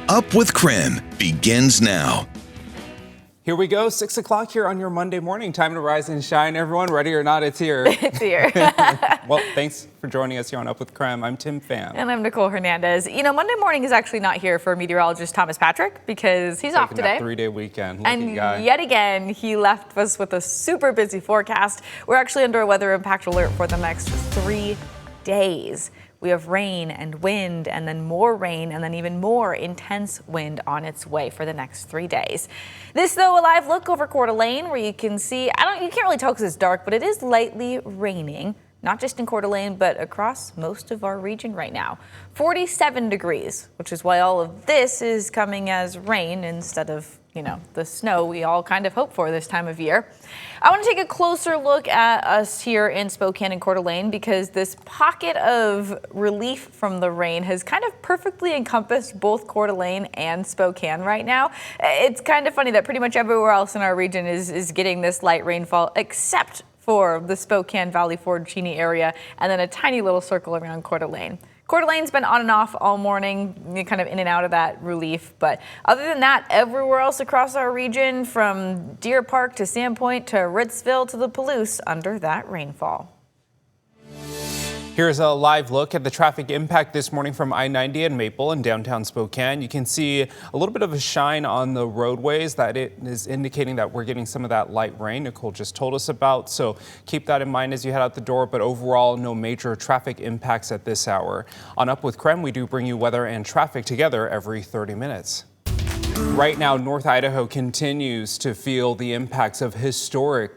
Up with Krim begins now. Here we go, 6 o'clock here on your Monday morning. Time to rise and shine, everyone. Ready or not, it's here. It's here. Well, thanks for joining us here on Up with Krim. I'm Tim Pham. And I'm Nicole Hernandez. You know, Monday morning is actually not here for meteorologist Thomas Patrick because he's off today. Taking that 3-day weekend. And yet again, he left us with a super busy forecast. We're actually under a weather impact alert for the next 3 days. We have rain and wind and then more rain and then even more intense wind on its way for the next 3 days. This, though, a live look over Coeur d'Alene where you can see, you can't really tell because it's dark, but it is lightly raining, not just in Coeur d'Alene, but across most of our region right now. 47 degrees, which is why all of this is coming as rain instead of, the snow we all kind of hope for this time of year. I want to take a closer look at us here in Spokane and Coeur d'Alene because this pocket of relief from the rain has kind of perfectly encompassed both Coeur d'Alene and Spokane right now. It's kind of funny that pretty much everywhere else in our region is getting this light rainfall except for the Spokane Valley Ford Cheney area and then a tiny little circle around Coeur d'Alene. Coeur d'Alene's been on and off all morning, kind of in and out of that relief. But other than that, everywhere else across our region, from Deer Park to Sandpoint to Ritzville to the Palouse, under that rainfall. Here's a live look at the traffic impact this morning from I-90 and Maple in downtown Spokane. You can see a little bit of a shine on the roadways that it is indicating that we're getting some of that light rain Nicole just told us about. So keep that in mind as you head out the door. But overall, no major traffic impacts at this hour. On Up with Krim, we do bring you weather and traffic together every 30 minutes. Right now, North Idaho continues to feel the impacts of historic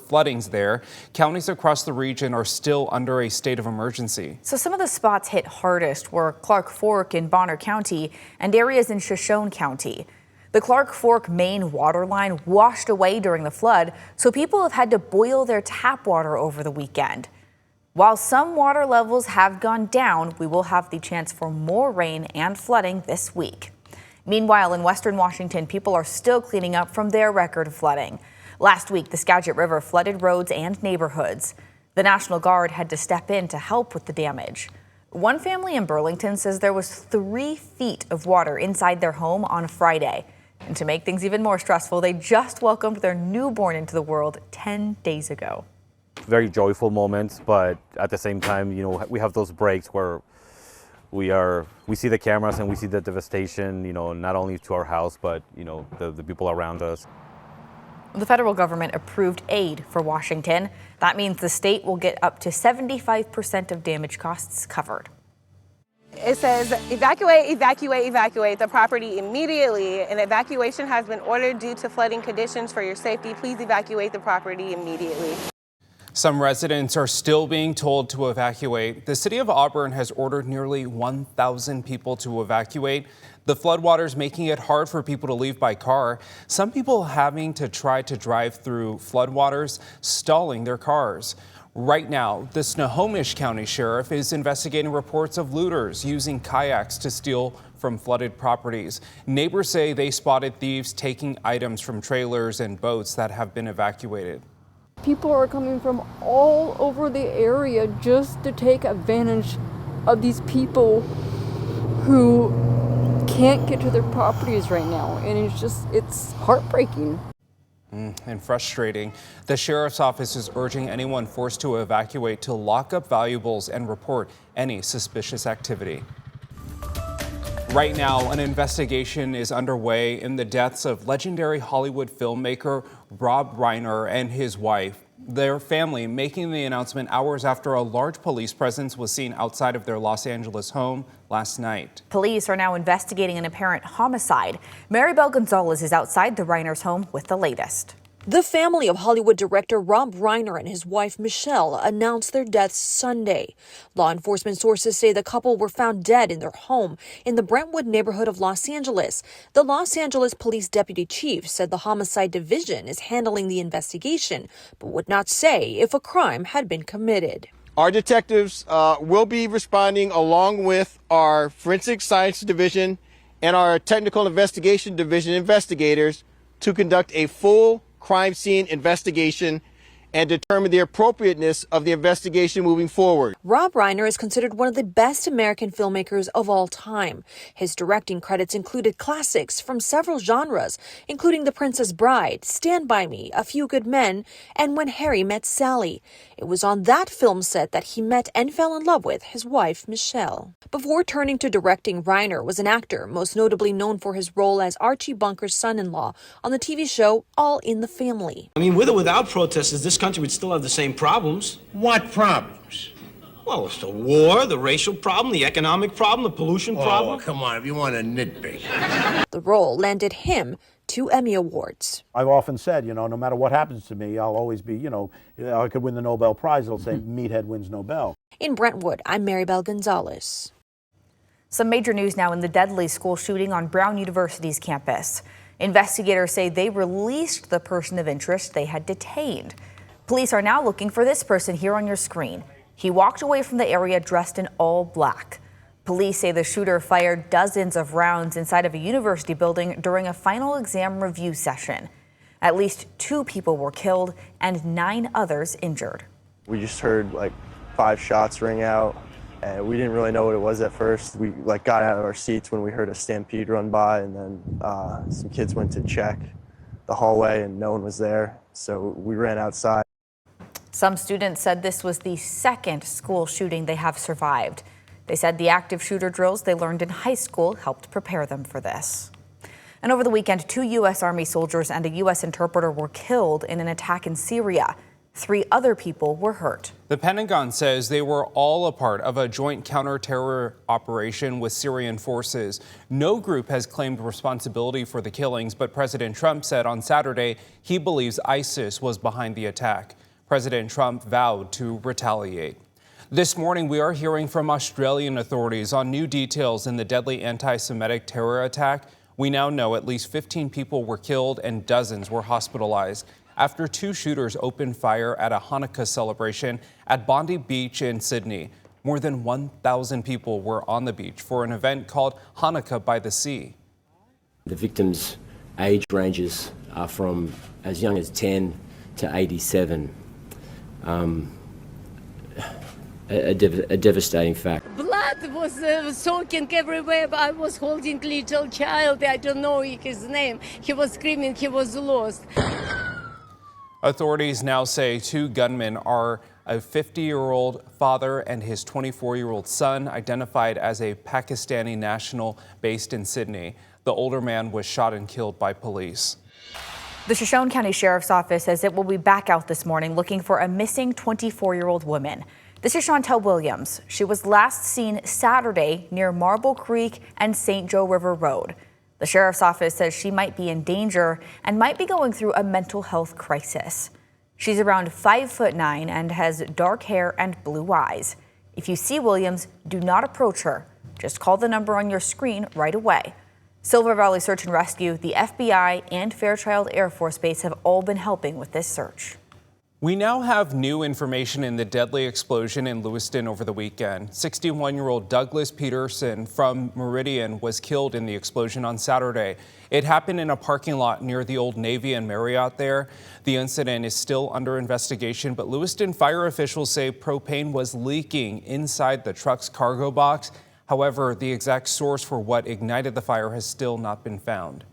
floodings there. Counties across the region are still under a state of emergency. So some of the spots hit hardest were Clark Fork in Bonner County and areas in Shoshone County. The Clark Fork main water line washed away during the flood, so people have had to boil their tap water over the weekend. While some water levels have gone down, we will have the chance for more rain and flooding this week. Meanwhile, in western Washington, people are still cleaning up from their record of flooding. Last week, the Skagit River flooded roads and neighborhoods. The National Guard had to step in to help with the damage. One family in Burlington says there was 3 feet of water inside their home on Friday. And to make things even more stressful, they just welcomed their newborn into the world 10 days ago. Very joyful moments, but at the same time, we have those breaks where we see the cameras and we see the devastation, not only to our house, but, the people around us. The federal government approved aid for Washington. That means the state will get up to 75% of damage costs covered. It says evacuate, evacuate, evacuate the property immediately. An evacuation has been ordered due to flooding conditions. For your safety, please evacuate the property immediately. Some residents are still being told to evacuate. The city of Auburn has ordered nearly 1,000 people to evacuate. The floodwaters making it hard for people to leave by car. Some people having to try to drive through floodwaters, stalling their cars. Right now, the Snohomish County Sheriff is investigating reports of looters using kayaks to steal from flooded properties. Neighbors say they spotted thieves taking items from trailers and boats that have been evacuated. People are coming from all over the area just to take advantage of these people who can't get to their properties right now. And it's heartbreaking. And frustrating. The sheriff's office is urging anyone forced to evacuate to lock up valuables and report any suspicious activity. Right now, an investigation is underway in the deaths of legendary Hollywood filmmaker Rob Reiner and his wife. Their family making the announcement hours after a large police presence was seen outside of their Los Angeles home last night. Police are now investigating an apparent homicide. Maribel Gonzalez is outside the Reiners' home with the latest. The family of Hollywood director Rob Reiner and his wife Michelle announced their deaths Sunday. Law enforcement sources say the couple were found dead in their home in the Brentwood neighborhood of Los Angeles. The Los Angeles Police Deputy Chief said the Homicide Division is handling the investigation, but would not say if a crime had been committed. Our detectives will be responding along with our Forensic Science Division and our Technical Investigation Division investigators to conduct a full crime scene investigation and determine the appropriateness of the investigation moving forward. Rob Reiner is considered one of the best American filmmakers of all time. His directing credits included classics from several genres, including The Princess Bride, Stand By Me, A Few Good Men, and When Harry Met Sally. It was on that film set that he met and fell in love with his wife, Michelle. Before turning to directing, Reiner was an actor, most notably known for his role as Archie Bunker's son-in-law on the TV show All in the Family. I mean, with or without protesters, this country would still have the same problems. What problems? Well, it's the war, the racial problem, the economic problem, the pollution problem. Oh, come on, if you want to nitpick. The role landed him 2 Emmy Awards. I've often said, no matter what happens to me, I'll always be, I could win the Nobel Prize. It'll say Meathead wins Nobel. In Brentwood, I'm Maribel Gonzalez. Some major news now in the deadly school shooting on Brown University's campus. Investigators say they released the person of interest they had detained. Police are now looking for this person here on your screen. He walked away from the area dressed in all black. Police say the shooter fired dozens of rounds inside of a university building during a final exam review session. At least 2 people were killed and 9 others injured. We just heard 5 shots ring out, and we didn't really know what it was at first. We got out of our seats when we heard a stampede run by, and then some kids went to check the hallway and no one was there, so we ran outside. Some students said this was the second school shooting they have survived. They said the active shooter drills they learned in high school helped prepare them for this. And over the weekend, 2 U.S. Army soldiers and a U.S. interpreter were killed in an attack in Syria. 3 other people were hurt. The Pentagon says they were all a part of a joint counter-terror operation with Syrian forces. No group has claimed responsibility for the killings, but President Trump said on Saturday he believes ISIS was behind the attack. President Trump vowed to retaliate. This morning, we are hearing from Australian authorities on new details in the deadly anti-Semitic terror attack. We now know at least 15 people were killed and dozens were hospitalized after 2 shooters opened fire at a Hanukkah celebration at Bondi Beach in Sydney. More than 1,000 people were on the beach for an event called Hanukkah by the Sea. The victims' age ranges are from as young as 10 to 87. A devastating fact. Blood was soaking everywhere. I was holding little child. I don't know his name. He was screaming. He was lost. Authorities now say 2 gunmen are a 50-year-old father and his 24-year-old son, identified as a Pakistani national based in Sydney. The older man was shot and killed by police. The Shoshone County Sheriff's Office says it will be back out this morning looking for a missing 24-year-old woman. This is Chantel Williams. She was last seen Saturday near Marble Creek and St. Joe River Road. The Sheriff's Office says she might be in danger and might be going through a mental health crisis. She's around 5'9" and has dark hair and blue eyes. If you see Williams, do not approach her. Just call the number on your screen right away. Silver Valley Search and Rescue, the FBI, and Fairchild Air Force Base have all been helping with this search. We now have new information in the deadly explosion in Lewiston over the weekend. 61-year-old Douglas Peterson from Meridian was killed in the explosion on Saturday. It happened in a parking lot near the Old Navy and Marriott there. The incident is still under investigation, but Lewiston fire officials say propane was leaking inside the truck's cargo box. However, the exact source for what ignited the fire has still not been found.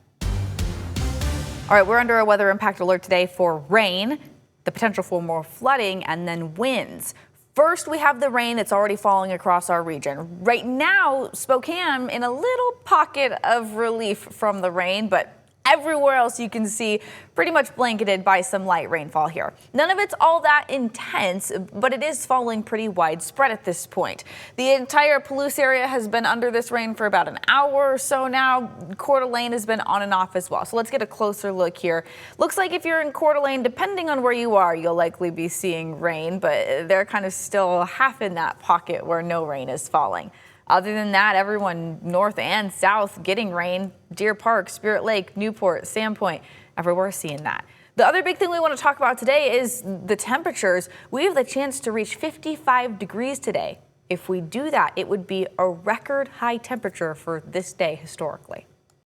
All right, we're under a weather impact alert today for rain, the potential for more flooding, and then winds. First, we have the rain that's already falling across our region. Right now, Spokane in a little pocket of relief from the rain, but everywhere else you can see pretty much blanketed by some light rainfall here. None of it's all that intense, but it is falling pretty widespread at this point. The entire Palouse area has been under this rain for about an hour or so now. Coeur d'Alene has been on and off as well. So let's get a closer look here. Looks like if you're in Coeur d'Alene, depending on where you are, you'll likely be seeing rain, but they're kind of still half in that pocket where no rain is falling. Other than that, everyone north and south getting rain. Deer Park, Spirit Lake, Newport, Sandpoint, everywhere seeing that. The other big thing we want to talk about today is the temperatures. We have the chance to reach 55 degrees today. If we do that, it would be a record high temperature for this day historically.